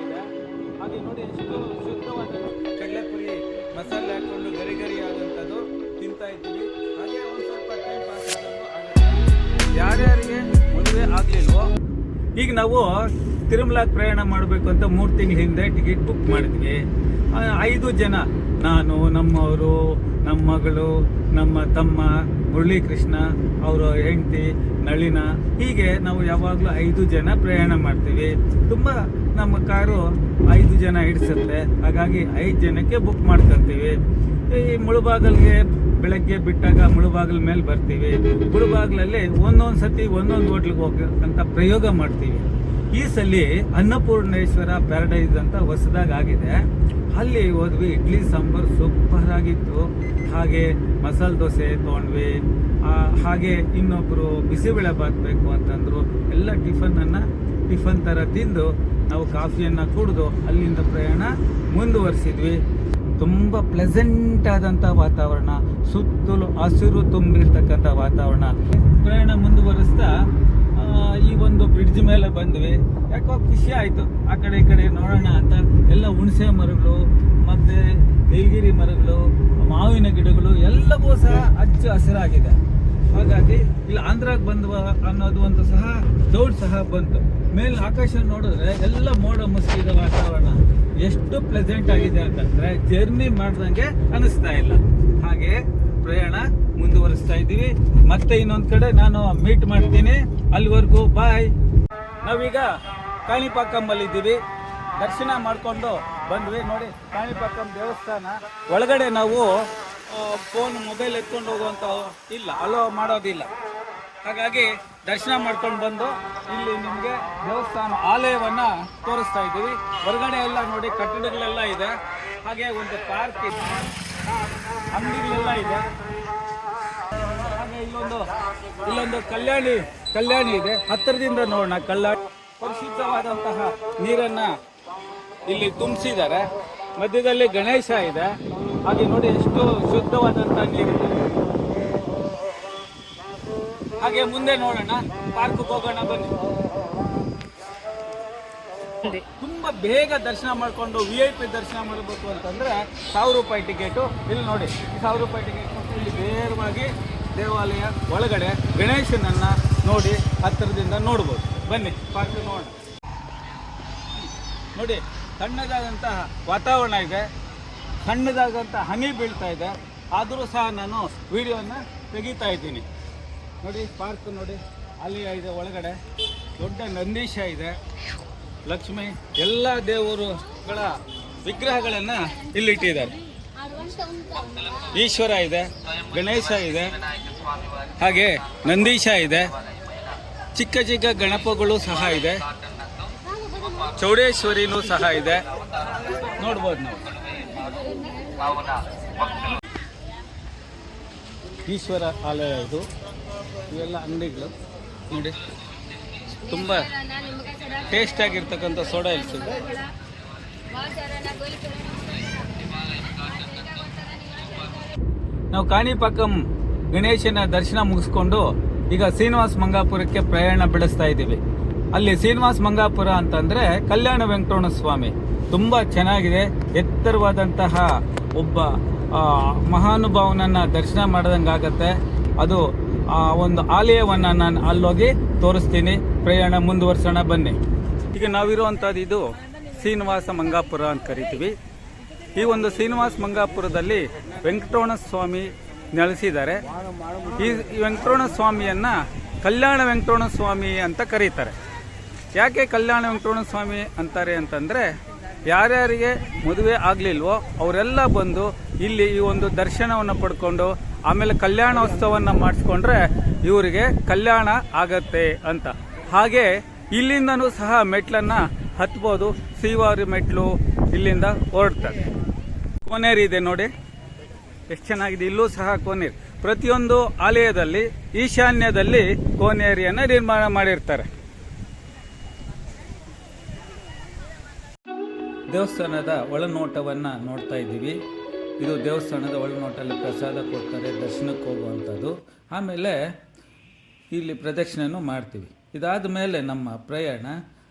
ಇದೆ. ಹಾಗೆ ನೋಡಿ ಎಷ್ಟು ಶುದ್ಧವಾದ ಕಡಲೆಪುರಿ ಮಸಾಲೆ ಹಾಕೊಂಡು ಗರಿ ಗರಿ ಆದಂಥದ್ದು ತಿಂತಾ ಇದ್ದೀವಿ. ಹಾಗೆ ಒಂದು ಸ್ವಲ್ಪ ಟೈಮ್ ಪಾಸ್ ಆಗುತ್ತೆ. ಯಾರ್ಯಾರಿಗೆ ಮದುವೆ ಆಗಲಿಲ್ವೋ ಈಗ ನಾವು ತಿರುಮಲಾಗೆ ಪ್ರಯಾಣ ಮಾಡಬೇಕು ಅಂತ 3 ತಿಂಗಳ ಹಿಂದೆ ಟಿಕೆಟ್ ಬುಕ್ ಮಾಡಿದ್ವಿ. 5 ಜನ, ನಾನು, ನಮ್ಮವರು, ನಮ್ಮ ಮಗಳು, ನಮ್ಮ ತಮ್ಮ ಮುರಳೀಕೃಷ್ಣ, ಅವರ ಹೆಂಡತಿ ನಳಿನ, ಹೀಗೆ ನಾವು ಯಾವಾಗಲೂ 5 ಜನ ಪ್ರಯಾಣ ಮಾಡ್ತೀವಿ. ತುಂಬ ನಮ್ಮ ಕಾರು 5 ಜನ ಹಿಡಿಸುತ್ತೆ. ಹಾಗಾಗಿ 5 ಜನಕ್ಕೆ ಬುಕ್ ಮಾಡ್ಕೊತೀವಿ. ಈ ಮುಳುಬಾಗಲ್ಗೆ ಬೆಳಗ್ಗೆ ಬಿಟ್ಟಾಗ ಮುಳುಬಾಗಲ ಮೇಲೆ ಬರ್ತೀವಿ. ಮುಳುಬಾಗಲಲ್ಲಿ ಒಂದೊಂದು ಸತಿ ಒಂದೊಂದು ಹೋಟ್ಲಿಗೆ ಹೋಗಂತ ಪ್ರಯೋಗ ಮಾಡ್ತೀವಿ. ಈ ಸಲ ಅನ್ನಪೂರ್ಣೇಶ್ವರ ಪ್ಯಾರಡೈಸ್ ಅಂತ ಹೊಸದಾಗಿ ಆಗಿದೆ. ಅಲ್ಲಿ ಹೋದ್ವಿ. ಇಡ್ಲಿ ಸಾಂಬಾರು ಸೂಪರ್ ಆಗಿತ್ತು. ಹಾಗೆ ಮಸಾಲೆ ದೋಸೆ ತೊಗೊಂಡ್ವಿ. ಹಾಗೆ ಇನ್ನೊಬ್ಬರು ಬಿಸಿಬೇಳೆ ಬಾತ್ ಬೇಕು ಅಂತಂದರು. ಎಲ್ಲ ಟಿಫನ್ ಥರ ತಿಂದು ನಾವು ಕಾಫಿಯನ್ನು ಕುಡಿದು ಅಲ್ಲಿಂದ ಪ್ರಯಾಣ ಮುಂದುವರಿಸಿದ್ವಿ. ತುಂಬ ಪ್ಲೆಸೆಂಟ್ ಆದಂಥ ವಾತಾವರಣ, ಸುತ್ತಲೂ ಹಸಿರು ತುಂಬಿರ್ತಕ್ಕಂಥ ವಾತಾವರಣ. ಪ್ರಯಾಣ ಮುಂದುವರಿಸ್ತಾ ಈ ಒಂದು ಬ್ರಿಡ್ಜ್ ಮೇಲೆ ಬಂದ್ವಿ. ಯಾಕೋ ಖುಷಿ ಆಯಿತು. ಆ ಕಡೆ ಈ ಕಡೆ ನೋಡೋಣ ಅಂತ. ಎಲ್ಲ ಹುಣಸೆ ಮರಗಳು ಮತ್ತು ನೀಲಗಿರಿ ಮರಗಳು, ಮಾವಿನ ಗಿಡಗಳು ಎಲ್ಲವೂ ಸಹ ಹಚ್ಚ ಹಸಿರಾಗಿದೆ. ಹಾಗಾಗಿ ಇಲ್ಲಿ ಆಂಧ್ರಾಗೆ ಬಂದ್ವ ಅನ್ನೋದು ಒಂದು ಸಹ ಡೌಟ್ ಸಹ ಬಂತು. ಮೇಲೆ ಆಕಾಶ ನೋಡಿದ್ರೆ ಎಲ್ಲ ಮೋಡ ಮುಸುಕಿದ ವಾತಾವರಣ. ಎಷ್ಟು ಪ್ಲೆಸೆಂಟ್ ಆಗಿದೆ ಅಂತಂದ್ರೆ ಜರ್ನಿ ಮಾಡ್ದಂಗೆ ಅನಿಸ್ತಾ ಇಲ್ಲ. ಹಾಗೆ ಪ್ರಯಾಣ ಮುಂದುವರಿಸ್ತಾ ಇದ್ದೀವಿ. ಮತ್ತೆ ಇನ್ನೊಂದು ಕಡೆ ನಾನು ಮೀಟ್ ಮಾಡ್ತೀನಿ. ಅಲ್ಲಿವರೆಗೂ ಬಾಯ್. ನಾವೀಗ ಕಾಣಿಪಾಕಂಬಲ್ಲಿ ಇದ್ದೀವಿ. ದರ್ಶನ ಮಾಡಿಕೊಂಡು ಬಂದ್ವಿ. ನೋಡಿ ಕಾಣಿಪಾಕಂ ದೇವಸ್ಥಾನ ಒಳಗಡೆ ನಾವು ಫೋನ್ ಮೊಬೈಲ್ ಎತ್ಕೊಂಡು ಹೋಗುವಂತ ಇಲ್ಲ, ಅಲೋ ಮಾಡೋದಿಲ್ಲ. ಹಾಗಾಗಿ ದರ್ಶನ ಮಾಡ್ಕೊಂಡು ಬಂದು ಇಲ್ಲಿ ನಿಮಗೆ ದೇವಸ್ಥಾನ ಆಲಯವನ್ನ ತೋರಿಸ್ತಾ ಇದ್ದೀವಿ. ಹೊರಗಡೆ ಎಲ್ಲ ನೋಡಿ ಕಟ್ಟಡಗಳೆಲ್ಲ ಇದೆ. ಹಾಗೆ ಒಂದು ಪಾರ್ಕ್ ಇದೆ, ಅಂಗಡಿಗಳೆಲ್ಲ ಇದೆ. ಹಾಗೆ ಇಲ್ಲೊಂದು ಕಲ್ಯಾಣಿ ಇದೆ. ಹತ್ತಿರದಿಂದ ನೋಡೋಣ. ಕಲ್ಯಾಣಿ ಪರಿಶುದ್ಧವಾದಂತಹ ನೀರನ್ನ ಇಲ್ಲಿ ತುಂಬಿಸಿದ್ದಾರೆ. ಮಧ್ಯದಲ್ಲಿ ಗಣೇಶ ಇದೆ. ಹಾಗೆ ನೋಡಿ ಎಷ್ಟು ಶುದ್ಧವಾದಂತಹ ನೀರಿದೆ. ಹಾಗೆ ಮುಂದೆ ನೋಡೋಣ, ಪಾರ್ಕ್ಗೆ ಹೋಗೋಣ ಬನ್ನಿ. ತುಂಬ ಬೇಗ ದರ್ಶನ ಮಾಡಿಕೊಂಡು VIP ದರ್ಶನ ಮಾಡಬೇಕು ಅಂತಂದ್ರೆ 1000 ರೂಪಾಯಿ ಟಿಕೆಟು. ಇಲ್ಲಿ ನೋಡಿ 1000 ರೂಪಾಯಿ ಟಿಕೆಟ್ ಕೊಟ್ಟು ಇಲ್ಲಿ ನೇರವಾಗಿ ದೇವಾಲಯ ಒಳಗಡೆ ಗಣೇಶನನ್ನ ನೋಡಿ ಹತ್ತಿರದಿಂದ ನೋಡ್ಬೋದು. ಬನ್ನಿ ಪಾರ್ಕ್ ನೋಡೋಣ. ನೋಡಿ ಸಣ್ಣದಾದಂತಹ ವಾತಾವರಣ ಇದೆ, ಸಣ್ಣದಾದಂಥ ಹನಿ ಬೀಳ್ತಾ ಇದೆ. ಆದರೂ ಸಹ ನಾನು ವಿಡಿಯೋನ ತೆಗಿತಾ ಇದ್ದೀನಿ. ನೋಡಿ ಪಾರ್ಕ್ ನೋಡಿ, ಅಲ್ಲಿ ಇದೆ ಒಳಗಡೆ ದೊಡ್ಡ ನಂದೀಶ ಇದೆ, ಲಕ್ಷ್ಮಿ, ಎಲ್ಲ ದೇವರುಗಳ ವಿಗ್ರಹಗಳನ್ನು ಇಲ್ಲಿಟ್ಟಿದ್ದಾರೆ. ಈಶ್ವರ ಇದೆ, ಗಣೇಶ ಇದೆ, ಹಾಗೆ ನಂದೀಶ ಇದೆ, ಚಿಕ್ಕ ಚಿಕ್ಕ ಗಣಪಗಳು ಸಹ ಇದೆ, ಚೌಡೇಶ್ವರಿನೂ ಸಹ ಇದೆ. ನೋಡ್ಬೋದು ನಾವು. ಈಶ್ವರ ಆಲಯ ಇದು. ಇವೆಲ್ಲ ಅಂಗಡಿಗಳು ನೋಡಿ, ತುಂಬ ಟೇಸ್ಟ್ ಆಗಿರ್ತಕ್ಕಂಥ ಸೋಡಾ ಹಿಲ್ಸ್ ಇದೆ. ನಾವು ಕಾಣಿಪಾಕಂ ಗಣೇಶನ ದರ್ಶನ ಮುಗಿಸ್ಕೊಂಡು ಈಗ ಶ್ರೀನಿವಾಸ ಮಂಗಾಪುರಕ್ಕೆ ಪ್ರಯಾಣ ಬೆಳೆಸ್ತಾ ಇದ್ದೀವಿ. ಅಲ್ಲಿ ಶ್ರೀನಿವಾಸ ಮಂಗಾಪುರ ಅಂತಂದರೆ ಕಲ್ಯಾಣ ವೆಂಕಟರಮಣ ಸ್ವಾಮಿ ತುಂಬ ಚೆನ್ನಾಗಿದೆ. ಎತ್ತರವಾದಂತಹ ಒಬ್ಬ ಮಹಾನುಭಾವನನ್ನು ದರ್ಶನ ಮಾಡ್ದಂಗಾಗತ್ತೆ. ಅದು ಒಂದು ಆಲಯವನ್ನು ನಾನು ಅಲ್ಲೋಗಿ ತೋರಿಸ್ತೀನಿ. ಪ್ರಯಾಣ ಮುಂದುವರ್ಸೋಣ ಬನ್ನಿ. ಈಗ ನಾವಿರುವಂಥದ್ದು ಇದು ಶ್ರೀನಿವಾಸ ಮಂಗಾಪುರ ಅಂತ ಕರಿತೀವಿ. ಈ ಒಂದು ಶ್ರೀನಿವಾಸ ಮಂಗಾಪುರದಲ್ಲಿ ವೆಂಕಟರಮಣ ಸ್ವಾಮಿ ನೆಲೆಸಿದ್ದಾರೆ. ಈ ವೆಂಕಟರಮಣ ಸ್ವಾಮಿಯನ್ನು ಕಲ್ಯಾಣ ವೆಂಕಟರಮಣ ಸ್ವಾಮಿ ಅಂತ ಕರೀತಾರೆ. ಯಾಕೆ ಕಲ್ಯಾಣ ವೆಂಕಟರಮಣ ಸ್ವಾಮಿ ಅಂತಾರೆ ಅಂತಂದರೆ, ಯಾರ್ಯಾರಿಗೆ ಮದುವೆ ಆಗಲಿಲ್ವೋ ಅವರೆಲ್ಲ ಬಂದು ಇಲ್ಲಿ ಈ ಒಂದು ದರ್ಶನವನ್ನು ಪಡ್ಕೊಂಡು ಆಮೇಲೆ ಕಲ್ಯಾಣೋತ್ಸವವನ್ನು ಮಾಡಿಸ್ಕೊಂಡ್ರೆ ಇವರಿಗೆ ಕಲ್ಯಾಣ ಆಗತ್ತೆ ಅಂತ. ಹಾಗೆ ಇಲ್ಲಿಂದನೂ ಸಹ ಮೆಟ್ಲನ್ನು ಹತ್ಬೋದು. ಶ್ರೀವಾರಿ ಮೆಟ್ಲು ಇಲ್ಲಿಂದ ಹೊರಡ್ತಾರೆ. ಕೋನೇರಿ ಇದೆ ನೋಡಿ, ಎಷ್ಟು ಚೆನ್ನಾಗಿದೆ. ಇಲ್ಲೂ ಸಹ ಕೋನೇರಿ. ಪ್ರತಿಯೊಂದು ಆಲಯದಲ್ಲಿ ಈಶಾನ್ಯದಲ್ಲಿ ಕೋನೇರಿಯನ್ನು ನಿರ್ಮಾಣ ಮಾಡಿರ್ತಾರೆ. ದೇವಸ್ಥಾನದ ಒಳನೋಟವನ್ನು ನೋಡ್ತಾ ಇದ್ದೀವಿ. ಇದು ದೇವಸ್ಥಾನದ ಒಳನೋಟಲ್ಲಿ ಪ್ರಸಾದ ಕೊಡ್ತಾರೆ, ದರ್ಶನಕ್ಕೆ ಹೋಗುವಂಥದ್ದು. ಆಮೇಲೆ ಇಲ್ಲಿ ಪ್ರದಕ್ಷಿಣೆನೂ ಮಾಡ್ತೀವಿ. ಇದಾದ ಮೇಲೆ ನಮ್ಮ ಪ್ರಯಾಣ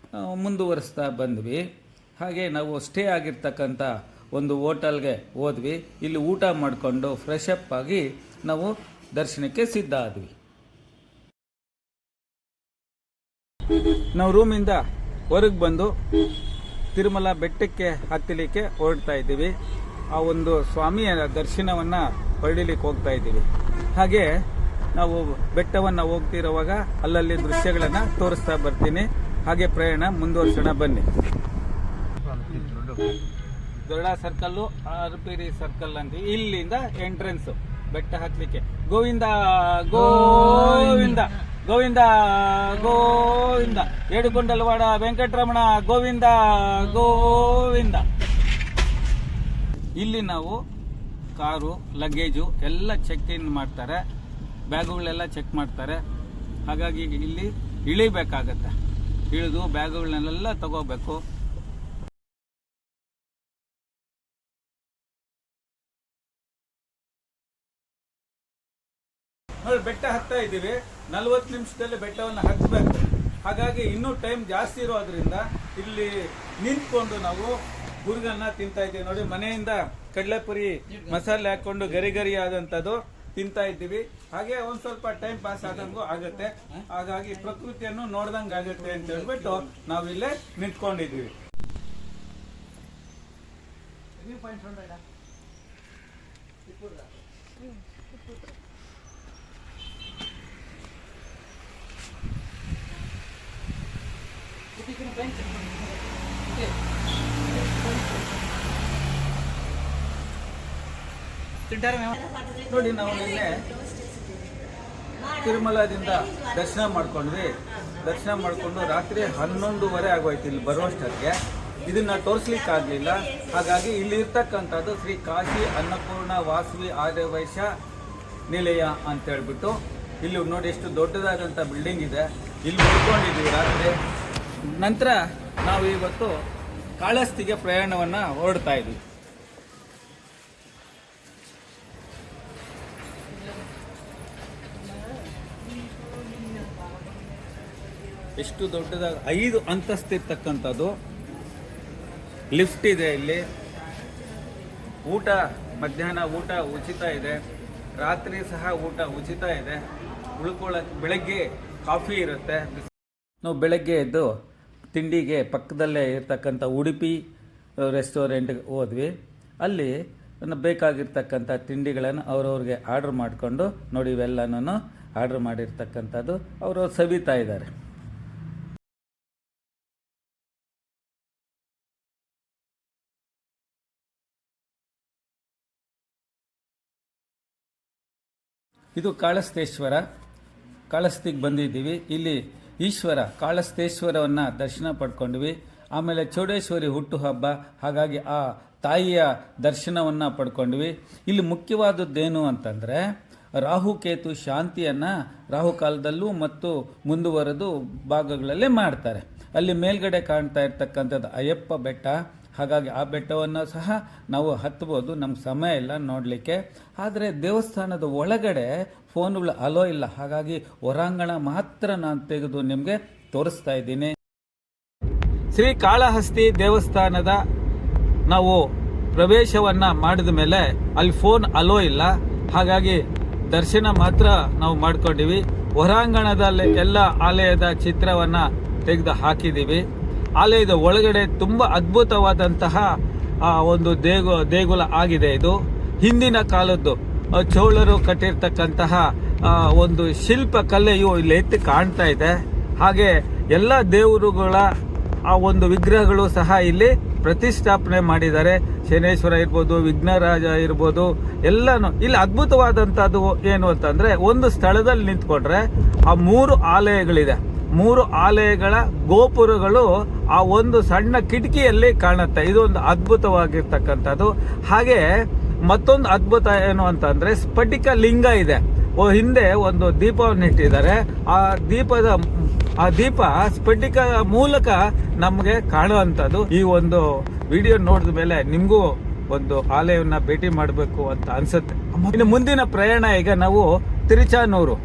ಮುಂದುವರಿಸ್ತಾ ಬಂದ್ವಿ. ಹಾಗೆ ನಾವು ಸ್ಟೇ ಆಗಿರ್ತಕ್ಕಂಥ ಒಂದು ಹೋಟೆಲ್ಗೆ ಹೋದ್ವಿ. ಇಲ್ಲಿ ಊಟ ಮಾಡಿಕೊಂಡು ಫ್ರೆಶ್ ಅಪ್ ಆಗಿ ನಾವು ದರ್ಶನಕ್ಕೆ ಸಿದ್ಧ ಆದ್ವಿ. ನಾವು ರೂಮಿಂದ ಹೊರಗೆ ಬಂದು ತಿರುಮಲ ಬೆಟ್ಟಕ್ಕೆ ಹತ್ತಲಿಕ್ಕೆ ಹೊರಡ್ತಾ ಇದ್ದೀವಿ. ಆ ಒಂದು ಸ್ವಾಮಿಯ ದರ್ಶನವನ್ನು ಪಡೀಲಿಕ್ಕೆ ಹೋಗ್ತಾ ಇದ್ದೀವಿ. ಹಾಗೆ ನಾವು ಬೆಟ್ಟವನ್ನು ಹೋಗ್ತಿರುವಾಗ ಅಲ್ಲಲ್ಲಿ ದೃಶ್ಯಗಳನ್ನು ತೋರಿಸ್ತಾ ಬರ್ತೀನಿ. ಹಾಗೆ ಪ್ರಯಾಣ ಮುಂದುವರ್ಸೋಣ ಬನ್ನಿ. ಗರುಡ ಸರ್ಕಲ್ಲು, ಅರ್ಪಿರಿ ಸರ್ಕಲ್ ಅಂತ ಇಲ್ಲಿಂದ ಎಂಟ್ರೆನ್ಸ್ ಬೆಟ್ಟ ಹತ್ತಲಿಕ್ಕೆ. ಗೋವಿಂದ ಗೋವಿಂದ ಗೋವಿಂದ ಗೋವಿಂದ, ಏಡುಕೊಂಡಲವಾಡ ವೆಂಕಟರಮಣ ಗೋವಿಂದ ಗೋವಿಂದ. ಇಲ್ಲಿ ನಾವು ಕಾರು, ಲಗೇಜು ಎಲ್ಲ ಚೆಕ್ ಇನ್ ಮಾಡ್ತಾರೆ, ಬ್ಯಾಗುಗಳೆಲ್ಲ ಚೆಕ್ ಮಾಡ್ತಾರೆ. ಹಾಗಾಗಿ ಇಲ್ಲಿ ಇಳಿಬೇಕಾಗತ್ತೆ. ಇಳಿದು ಬ್ಯಾಗುಗಳನ್ನೆಲ್ಲ ತಗೋಬೇಕು. ನೋಡಿ, ಬೆಟ್ಟ ಹತ್ತಾ ಇದ್ದೀವಿ. 40 ನಿಮಿಷದಲ್ಲಿ ಬೆಟ್ಟವನ್ನು ಹತ್ತಬೇಕು. ಹಾಗಾಗಿ ಇನ್ನೂ ಟೈಮ್ ಜಾಸ್ತಿ ಇರೋದ್ರಿಂದ ಇಲ್ಲಿ ನಿಂತ್ಕೊಂಡು ನಾವು ಗುರ್ಗನ್ನ ತಿಂತಾ ಇದ್ದೀವಿ. ನೋಡಿ, ಮನೆಯಿಂದ ಕಡಲೆಪುರಿ ಮಸಾಲೆ ಹಾಕೊಂಡು ಗರಿ ಆದಂಥದ್ದು ತಿಂತಾ ಇದ್ದೀವಿ. ಹಾಗೆ ಒಂದ್ ಸ್ವಲ್ಪ ಟೈಮ್ ಪಾಸ್ ಆದಂಗೂ ಆಗುತ್ತೆ. ಹಾಗಾಗಿ ಪ್ರಕೃತಿಯನ್ನು ನೋಡ್ದಂಗೆ ಆಗುತ್ತೆ ಅಂತ ಹೇಳ್ಬಿಟ್ಟು ನಾವಿಲ್ಲೇ ನಿಂತ್ಕೊಂಡಿದ್ದೀವಿ. ನೋಡಿ, ನಾವು ನಿನ್ನೆ ತಿರುಮಲದಿಂದ ದರ್ಶನ ಮಾಡ್ಕೊಂಡ್ವಿ. ದರ್ಶನ ಮಾಡಿಕೊಂಡು ರಾತ್ರಿ 11:30 ಆಗೋಯ್ತು ಇಲ್ಲಿ ಬರುವಷ್ಟಕ್ಕೆ. ಇದನ್ನ ತೋರಿಸ್ಲಿಕ್ಕಾಗಲಿಲ್ಲ. ಹಾಗಾಗಿ ಇಲ್ಲಿ ಇರ್ತಕ್ಕಂಥದ್ದು ಶ್ರೀ ಕಾಶಿ ಅನ್ನಪೂರ್ಣ ವಾಸವಿ ಆರ್ಯವೈಶ್ಯ ನಿಲಯ ಅಂತ ಹೇಳ್ಬಿಟ್ಟು ಇಲ್ಲಿ ನೋಡಿ ಎಷ್ಟು ದೊಡ್ಡದಾದಂಥ ಬಿಲ್ಡಿಂಗ್ ಇದೆ. ಇಲ್ಲಿ ಉಳ್ಕೊಂಡಿದ್ದೀವಿ ರಾತ್ರಿ. ನಂತರ ನಾವು ಇವತ್ತು ಕಾಳಹಸ್ತಿಗೆ ಪ್ರಯಾಣವನ್ನು ಹೊರಡ್ತಾ ಇದ್ವಿ. ಎಷ್ಟು ದೊಡ್ಡದಾಗಿ 5 ಅಂತಸ್ತಿರ್ತಕ್ಕಂಥದ್ದು. ಲಿಫ್ಟ್ ಇದೆ ಇಲ್ಲಿ. ಊಟ, ಮಧ್ಯಾಹ್ನ ಊಟ ಉಚಿತ ಇದೆ, ರಾತ್ರಿ ಸಹ ಊಟ ಉಚಿತ ಇದೆ. ಉಳ್ಕೊಳ್ಳೋಕೆ ಬೆಳಗ್ಗೆ ಕಾಫಿ ಇರುತ್ತೆ. ನಾವು ಬೆಳಗ್ಗೆ ಎದ್ದು ತಿಂಡಿಗೆ ಪಕ್ಕದಲ್ಲೇ ಇರ್ತಕ್ಕಂಥ ಉಡುಪಿ ರೆಸ್ಟೋರೆಂಟ್ಗೆ ಹೋದ್ವಿ. ಅಲ್ಲಿ ಬೇಕಾಗಿರ್ತಕ್ಕಂಥ ತಿಂಡಿಗಳನ್ನು ಅವ್ರವ್ರಿಗೆ ಆರ್ಡ್ರ್ ಮಾಡಿಕೊಂಡು ನೋಡಿ, ಇವೆಲ್ಲನೂ ಆರ್ಡ್ರ್ ಮಾಡಿರ್ತಕ್ಕಂಥದ್ದು ಅವ್ರವ್ರು ಸವಿತಾ ಇದ್ದಾರೆ. ಇದು ಕಾಳಹಸ್ತೇಶ್ವರ. ಕಾಳಹಸ್ತಿಗೆ ಬಂದಿದ್ದೀವಿ. ಇಲ್ಲಿ ಈಶ್ವರ ಕಾಳಹಸ್ತೇಶ್ವರವನ್ನು ದರ್ಶನ ಪಡ್ಕೊಂಡ್ವಿ. ಆಮೇಲೆ ಚೌಡೇಶ್ವರಿ ಹುಟ್ಟುಹಬ್ಬ, ಹಾಗಾಗಿ ಆ ತಾಯಿಯ ದರ್ಶನವನ್ನು ಪಡ್ಕೊಂಡ್ವಿ. ಇಲ್ಲಿ ಮುಖ್ಯವಾದದ್ದೇನು ಅಂತಂದರೆ ರಾಹುಕೇತು ಶಾಂತಿಯನ್ನು ರಾಹುಕಾಲದಲ್ಲೂ ಮತ್ತು ಮುಂದುವರೆದು ಭಾಗಗಳಲ್ಲೇ ಮಾಡ್ತಾರೆ. ಅಲ್ಲಿ ಮೇಲ್ಗಡೆ ಕಾಣ್ತಾ ಇರ್ತಕ್ಕಂಥದ್ದು ಅಯ್ಯಪ್ಪ ಬೆಟ್ಟ. ಹಾಗಾಗಿ ಆ ಬೆಟ್ಟವನ್ನು ಸಹ ನಾವು ಹತ್ಬೋದು. ನಮ್ಮ ಸಮಯ ಇಲ್ಲ ನೋಡಲಿಕ್ಕೆ. ಆದರೆ ದೇವಸ್ಥಾನದ ಒಳಗಡೆ ಫೋನ್ಗಳು ಅಲೋ ಇಲ್ಲ. ಹಾಗಾಗಿ ಹೊರಾಂಗಣ ಮಾತ್ರ ನಾನು ತೆಗೆದು ನಿಮಗೆ ತೋರಿಸ್ತಾ ಇದ್ದೀನಿ. ಶ್ರೀ ಕಾಳಹಸ್ತಿ ದೇವಸ್ಥಾನದ ನಾವು ಪ್ರವೇಶವನ್ನು ಮಾಡಿದ ಮೇಲೆ ಅಲ್ಲಿ ಫೋನ್ ಅಲೋ ಇಲ್ಲ. ಹಾಗಾಗಿ ದರ್ಶನ ಮಾತ್ರ ನಾವು ಮಾಡ್ಕೊಂಡಿವಿ. ಹೊರಾಂಗಣದಲ್ಲಿ ಎಲ್ಲ ಆಲಯದ ಚಿತ್ರವನ್ನು ತೆಗೆದು ಹಾಕಿದ್ದೀವಿ. ಆಲಯದ ಒಳಗಡೆ ತುಂಬ ಅದ್ಭುತವಾದಂತಹ ಒಂದು ದೇಗುಲ ಆಗಿದೆ. ಇದು ಹಿಂದಿನ ಕಾಲದ್ದು ಚೋಳರು ಕಟ್ಟಿರ್ತಕ್ಕಂತಹ ಒಂದು ಶಿಲ್ಪ ಕಲೆಯು ಇಲ್ಲಿ ಎತ್ತಿ ಕಾಣ್ತಾ ಇದೆ. ಹಾಗೆ ಎಲ್ಲ ದೇವರುಗಳ ಆ ಒಂದು ವಿಗ್ರಹಗಳು ಸಹ ಇಲ್ಲಿ ಪ್ರತಿಷ್ಠಾಪನೆ ಮಾಡಿದ್ದಾರೆ. ಶನೇಶ್ವರ ಇರ್ಬೋದು, ವಿಘ್ನರಾಜ ಇರ್ಬೋದು, ಎಲ್ಲನೂ ಇಲ್ಲಿ ಅದ್ಭುತವಾದಂಥದ್ದು ಏನು ಅಂತಂದರೆ, ಒಂದು ಸ್ಥಳದಲ್ಲಿ ನಿಂತ್ಕೊಂಡ್ರೆ ಆ 3 ಆಲಯಗಳಿದೆ. 3 ಆಲಯಗಳ ಗೋಪುರಗಳು ಆ ಒಂದು ಸಣ್ಣ ಕಿಟಕಿಯಲ್ಲಿ ಕಾಣುತ್ತೆ. ಇದೊಂದು ಅದ್ಭುತವಾಗಿರ್ತಕ್ಕಂಥದ್ದು. ಹಾಗೆ ಮತ್ತೊಂದು ಅದ್ಭುತ ಏನು ಅಂತಂದ್ರೆ ಸ್ಫಟಿಕ ಲಿಂಗ ಇದೆ. ಹಿಂದೆ ಒಂದು ದೀಪವನ್ನು ಇಟ್ಟಿದ್ದಾರೆ. ಆ ದೀಪ ಸ್ಫಟಿಕ ಮೂಲಕ ನಮಗೆ ಕಾಣುವಂಥದ್ದು. ಈ ಒಂದು ವಿಡಿಯೋ ನೋಡಿದ ಮೇಲೆ ನಿಮಗೂ ಒಂದು ಆಲಯವನ್ನ ಭೇಟಿ ಮಾಡಬೇಕು ಅಂತ ಅನ್ಸುತ್ತೆ. ಇನ್ನು ಮುಂದಿನ ಪ್ರಯಾಣ ಈಗ ನಾವು ತಿರುಚಾನೂರು,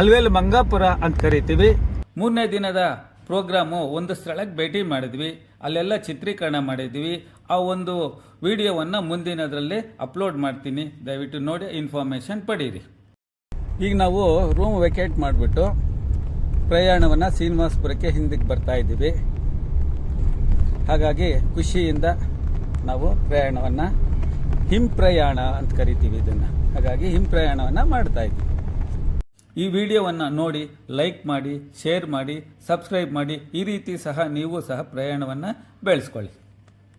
ಅಲ್ವೇಲ್ ಮಂಗಾಪುರ ಅಂತ ಕರಿತೀವಿ. 3ನೇ ದಿನದ ಪ್ರೋಗ್ರಾಮು ಒಂದು ಸ್ಥಳಕ್ಕೆ ಭೇಟಿ ಮಾಡಿದ್ವಿ. ಅಲ್ಲೆಲ್ಲ ಚಿತ್ರೀಕರಣ ಮಾಡಿದ್ದೀವಿ. ಆ ಒಂದು ವಿಡಿಯೋವನ್ನು ಮುಂದಿನದರಲ್ಲಿ ಅಪ್ಲೋಡ್ ಮಾಡ್ತೀನಿ, ದಯವಿಟ್ಟು ನೋಡಿ ಇನ್ಫಾರ್ಮೇಷನ್ ಪಡೀರಿ. ಈಗ ನಾವು ರೂಮ್ ವೆಕೇಟ್ ಮಾಡಿಬಿಟ್ಟು ಪ್ರಯಾಣವನ್ನು ಶ್ರೀನಿವಾಸಪುರಕ್ಕೆ ಹಿಂದಕ್ಕೆ ಬರ್ತಾ ಇದ್ದೀವಿ. ಹಾಗಾಗಿ ಖುಷಿಯಿಂದ ನಾವು ಪ್ರಯಾಣವನ್ನು ಹಿಂಪ್ರಯಾಣ ಅಂತ ಕರಿತೀವಿ ಇದನ್ನು. ಹಾಗಾಗಿ ಹಿಂಪ್ರಯಾಣವನ್ನು ಮಾಡ್ತಾ ಇದ್ದೀವಿ. ಈ ವಿಡಿಯೋವನ್ನು ನೋಡಿ ಲೈಕ್ ಮಾಡಿ, ಶೇರ್ ಮಾಡಿ, ಸಬ್ಸ್ಕ್ರೈಬ್ ಮಾಡಿ. ಈ ರೀತಿ ಸಹ ನೀವು ಸಹ ಪ್ರಯಾಣವನ್ನು ಬೆಳೆಸ್ಕೊಳ್ಳಿ.